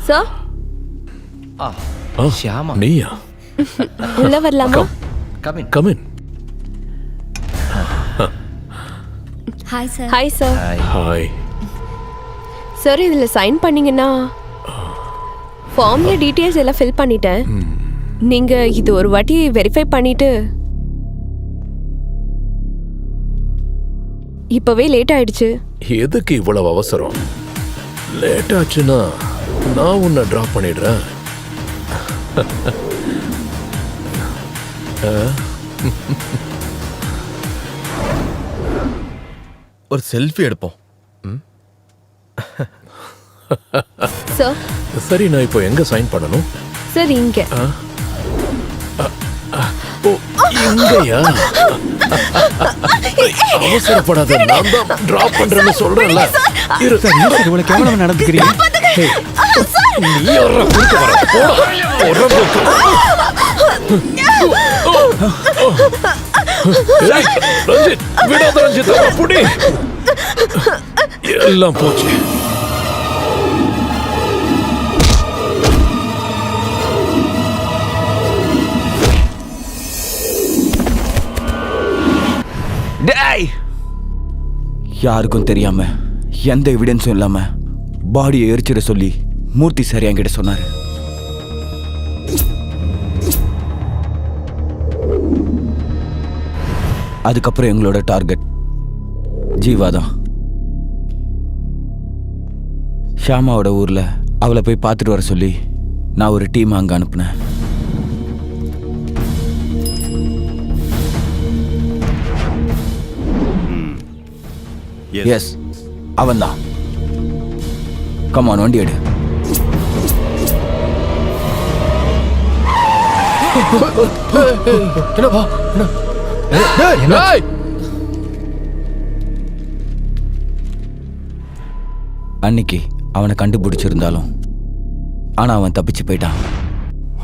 Sir Shyama, நீயா? உள்ள வரலாமா? Come in. Come in. Hi sir. Hi sir. Hi. Sir இதுல சைன் பண்ணீங்கன்னா ஃபார்ம்ல டீடைல்ஸ் எல்லாம் ஃபில் பண்ணிட்டேன். நீங்க இது ஒரு வாட்டி வெரிஃபை பண்ணிட்டு இப்பவே லேட் ஆயிடுச்சு. எதுக்கு இவ்வளவு அவசரம்? லேட் ஆச்சுன்னா நான் உன்னை டிராப் பண்ணிடுறேன். ஒரு செல்ஃபி எடுப்போம். சார். சரி, நான் இப்போ எங்க சைன் பண்ணணும்? சார் இங்க. ஓ, இங்கயா? அவசரப்படாத, நான் தான் டிராப் பண்றேன்னு சொல்றேன்ல. இவ்வளவு கேவலமா நடந்துக்கிறீங்க. நீ யாரா குறுக்க வர? போடா, போடா. ரஞ்சித், விடாத ரஞ்சித், அவனை புடி. எல்லாம் போச்சு. யாருக்கும் தெரியாம எந்த எவிடன்ஸும் இல்லாம பாடியை எரிச்சிட சொல்லி மூர்த்தி சார் என்கிட்ட சொன்னாரு. அதுக்கப்புறம் எங்களோட டார்கெட் ஜீவா தான். ஷியாமாவோட ஊர்ல அவளை போய் பார்த்துட்டு வர சொல்லி நான் ஒரு டீம் அங்க அனுப்புனேன். எஸ், அவன் தான். கமான், வண்டி எடு. என்னப்பா? அன்னைக்கு அவனை கண்டுபிடிச்சிருந்தாலும் ஆனா அவன் தப்பிச்சு போயிட்டான்.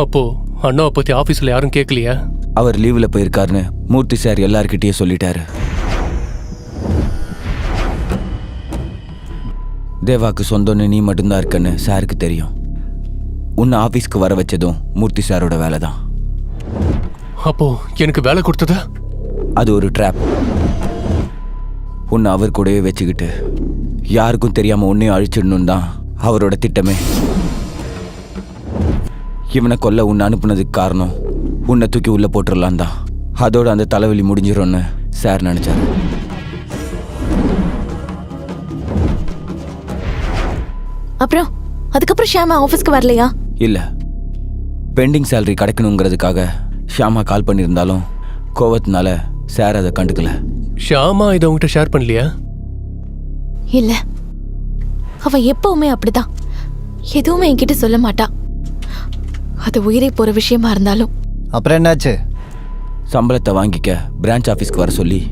அப்போ அண்ணாவை பத்தி ஆபீஸ்ல யாரும் கேட்கலையா? அவர் லீவ்ல போயிருக்காருன்னு மூர்த்தி சார் எல்லார்கிட்டயும் சொல்லிட்டாரு. தேவாக்கு சொந்தம்னு நீ மட்டும்தான் இருக்கன்னு சாருக்கு தெரியும். உன்னை ஆபீஸ்க்கு வர வச்சதும் மூர்த்தி சாரோட வேலை தான். அப்போ எனக்கு வேலை கொடுத்ததா? அது ஒரு ட்ராப். உன்னை அவர் கூடவே வச்சுக்கிட்டு யாருக்கும் தெரியாம உன்னையும் அழிச்சிடணும் தான் அவரோட திட்டமே. இவனை கொல்ல உன்னை அனுப்புனதுக்கு காரணம் உன்னை தூக்கி உள்ள போட்டுடலாம் தான். அதோட அந்த தலைவலி முடிஞ்சிடும்னு சார் நினைச்சாரு. அப்புறம் அதுக்கப்புறம் ஷியாமா ஆஃபீஸ்க்கு வரலையா? இல்ல, பெண்டிங் சேலரி கிடைக்கணுங்கிறதுக்காக ஷியாமா கால் பண்ணியிருந்தாலும் கோவத்தினால சார் அதை கண்டுக்கல. ஷியாமா இதை உங்ககிட்ட ஷேர் பண்ணலையா? இல்ல, அவ எப்பவுமே அப்படிதான். எதுவுமே என்கிட்ட சொல்ல மாட்டா. அது உயிரை போற விஷயமா இருந்தாலும். அப்புறம் என்னாச்சு? சம்பளத்தை வாங்கிக்க பிரான்ச் ஆஃபீஸ்க்கு வர சொல்லி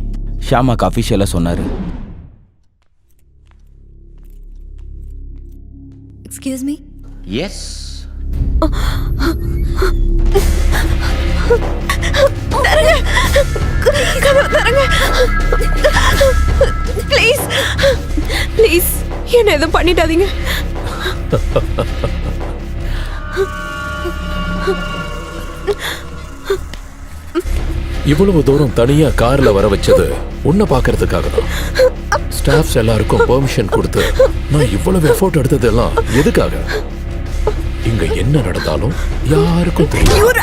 ஷியாமாக்கு அஃபிஷியலாக சொன்னாரு. Excuse me. Yes. Please please என்ன எதுவும் பண்ணிடாதீங்க. இவ்வளவு தூரம் தனியா கார்ல வர வச்சது உன்னை பாக்குறதுக்காக தான். ஸ்டாஃப்ஸ் எல்லாருக்கும் பெர்மிஷன் கொடுத்து நான் இவ்வளவு எஃபோர்ட் எடுத்ததெல்லாம் எதுக்காக? இங்க என்ன நடந்தாலும் யாருக்கும் தெரியும்.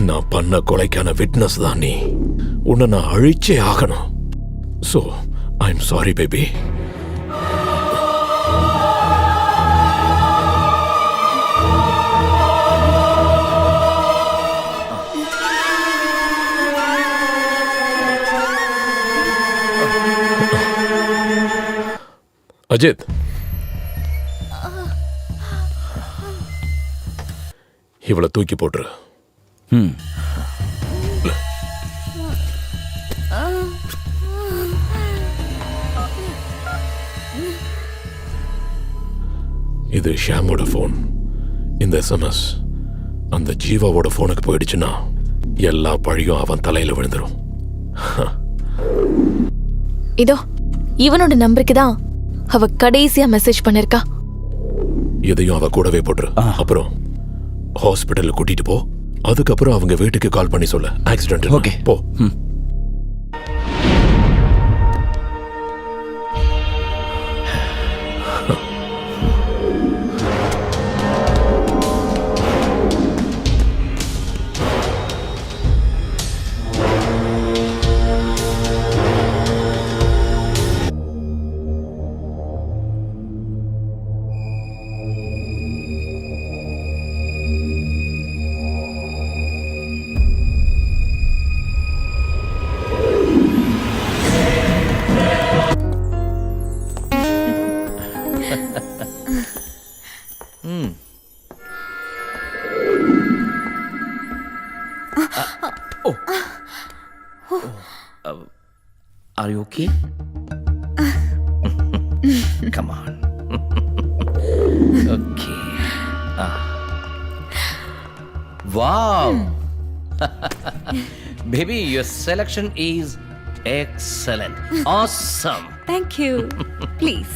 நான் பண்ண கொலைக்கான விட்னஸ் தான் நீ. உன்னை நான் அழிச்சே ஆகணும். So I'm sorry baby. Ajith, இவளை தூக்கி போட்டுரு. இது ஷியாமோட போன். இந்த எஸ்எம்எஸ் அந்த ஜீவாவோட போனுக்கு போயிடுச்சுன்னா எல்லா பழியும் அவன் தலையில விழுந்துரும். இதோ இவனோட நம்பருக்கு தான் அவ கடைசியா மெசேஜ் பண்ணிருக்கா. இதையும் அவ கூடவே போட்டுரு. அப்புறம் ஹாஸ்பிட்டல் கூட்டிட்டு போ. அதுக்கப்புறம் அவங்க வீட்டுக்கு கால் பண்ணி சொல்ல ஆக்சிடென்ட். ஓகே போ. Are you okay? Come on. Okay. Wow. Baby, your selection is excellent. Awesome. Thank you. Please.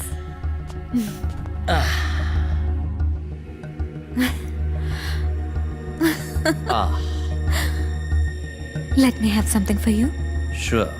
Let me have something for you. Sure.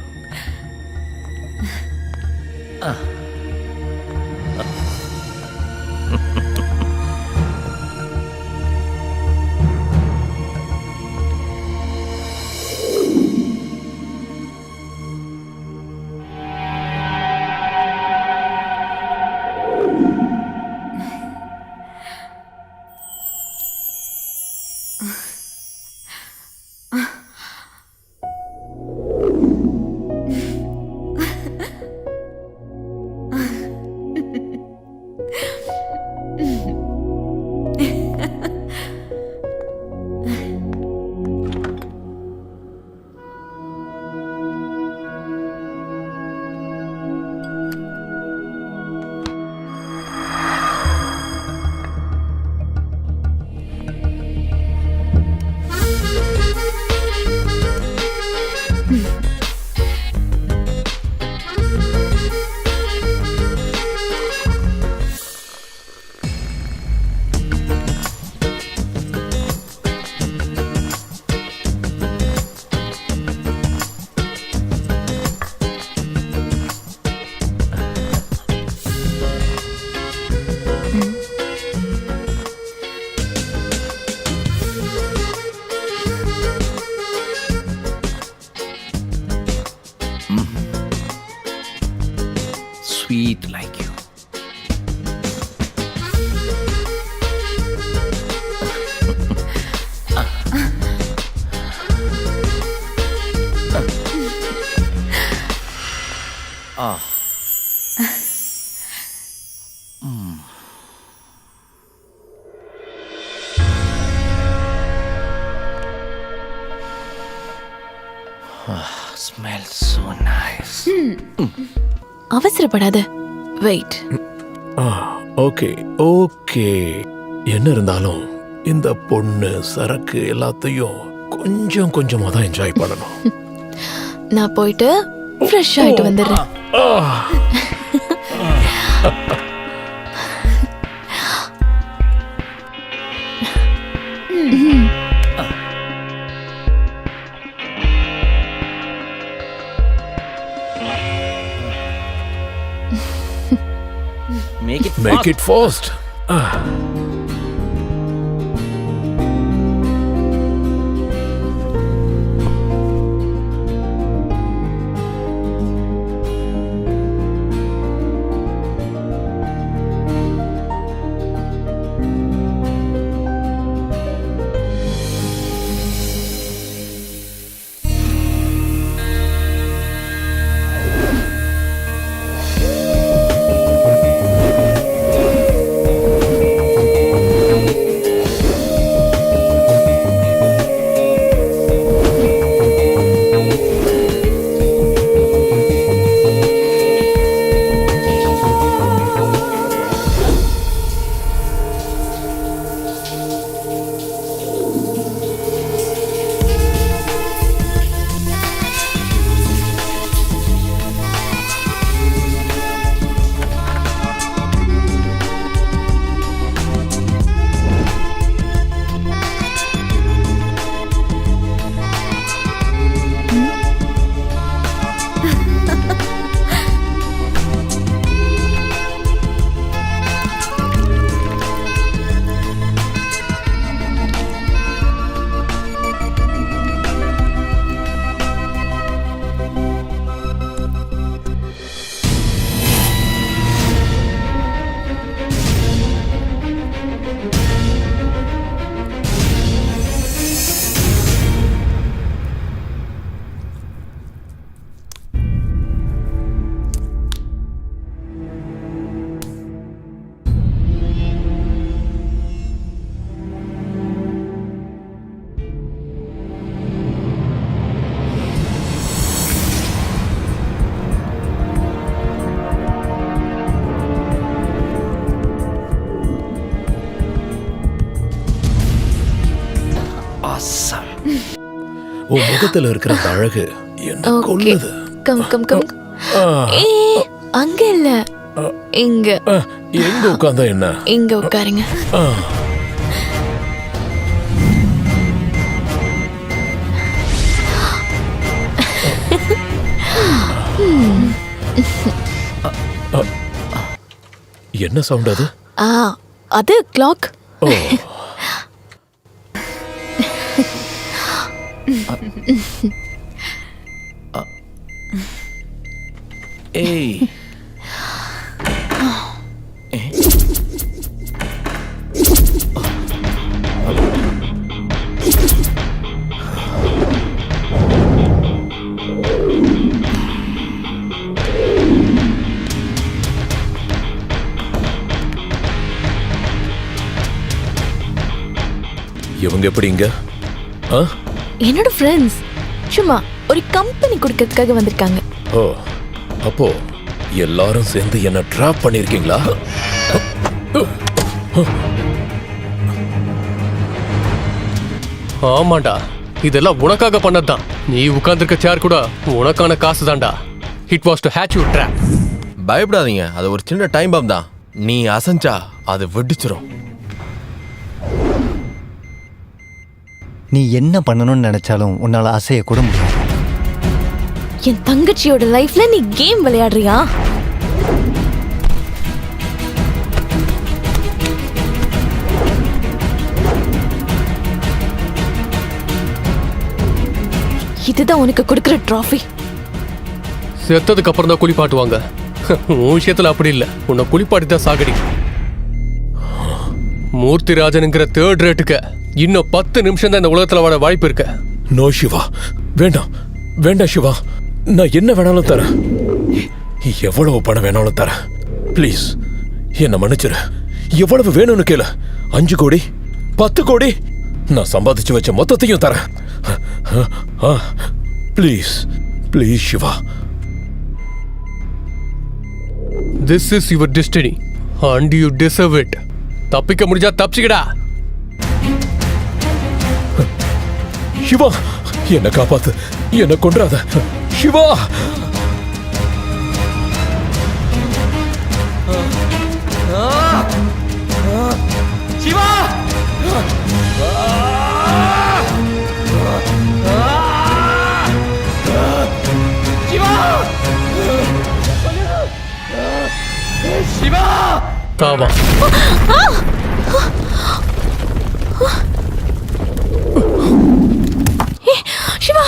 Sweet like you. Smells so nice. அவசரப்படாத. Wait. Okay okay. என்ன இருந்தாலும் இந்த பொண்ணு சரக்கு எல்லாத்தையும் கொஞ்சம் கொஞ்சமா தான் என்ஜாய் பண்ணணும். நான் போயிட்டு ஃப்ரெஷ் ஆயிட்டு வந்துடுறேன். Make it fast. உன் முகத்துல இருக்கிற அந்த அழகு என்ன ஓகே கொல்லுது. கம் கம் கம் ஆ, ஏ அங்க இல்ல இங்க ஆ, எங்க உட்கார்ந்தா என்ன? இங்க உட்காருங்க. ஆ, என்ன சவுண்ட் அது? ஆ அது கிளாக். ஓ, ஏய் இவங்க எப்படி இங்க? ஆ? என்னோட ஃப்ரெண்ட்ஸ் சும்மா ஒரு கம்பெனி கொடுக்கறதுக்காக வந்திருக்காங்க. ஓ, அப்போ எல்லாரும் சேர்ந்து என்ன ட்ராப் பண்ணிருக்கீங்களா? ஆமாண்டா, இதெல்லாம் உனக்காக பண்ணதுதான். நீ உட்கார்ந்திருக்க சேர் கூட உனக்கான காசு தான்டா. It was to hatch you drop. பயப்படாதீங்க, அது ஒரு சின்ன டைம் பாம் தான். நீ அசைஞ்சா அது வெடிச்சிரும். நீ என்ன பண்ணணும்னு நினைச்சாலும் உன்னால அசைய கூட முடியாது. என் தங்கச்சியோட லைஃப்ல நீ கேம் விளையாடுறியா? இதுதான் உனக்கு கொடுக்கிற ட்ராஃபி. செத்ததுக்கு அப்புறம் தான் குளிப்பாட்டுவாங்க. உன் விஷயத்துல அப்படி இல்ல, உன்னை குளிப்பாட்டி தான் சாகடி. மூர்த்திராஜனுங்கிற தேர்ட் ரேட்டுக்கு இன்னும் 10 நிமிஷம் தான் இந்த உலகத்துல வாழ வாய்ப்பு இருக்கு. நோ சிவா, வேண்டாம் வேண்டாம் சிவா, நான் என்ன வேணாலும் தரேன். எவ்வளவு பணம் வேணாலும் தரேன். ப்ளீஸ் என்ன மன்னிச்சிரு. எவ்வளவு வேணும்னு கேளு. 5 கோடி 10 கோடி நான் சம்பாதிச்சு வச்ச மொத்தத்தையும் தரேன். Please please Siva. This is your destiny and you deserve it. தப்பிக்க முடிஞ்சா தப்பிச்சுக்கடா. சிவா, என்ன காப்பாத்து, என்ன கொன்றாத சிவா. சிவா சிவா தாவா. சிவா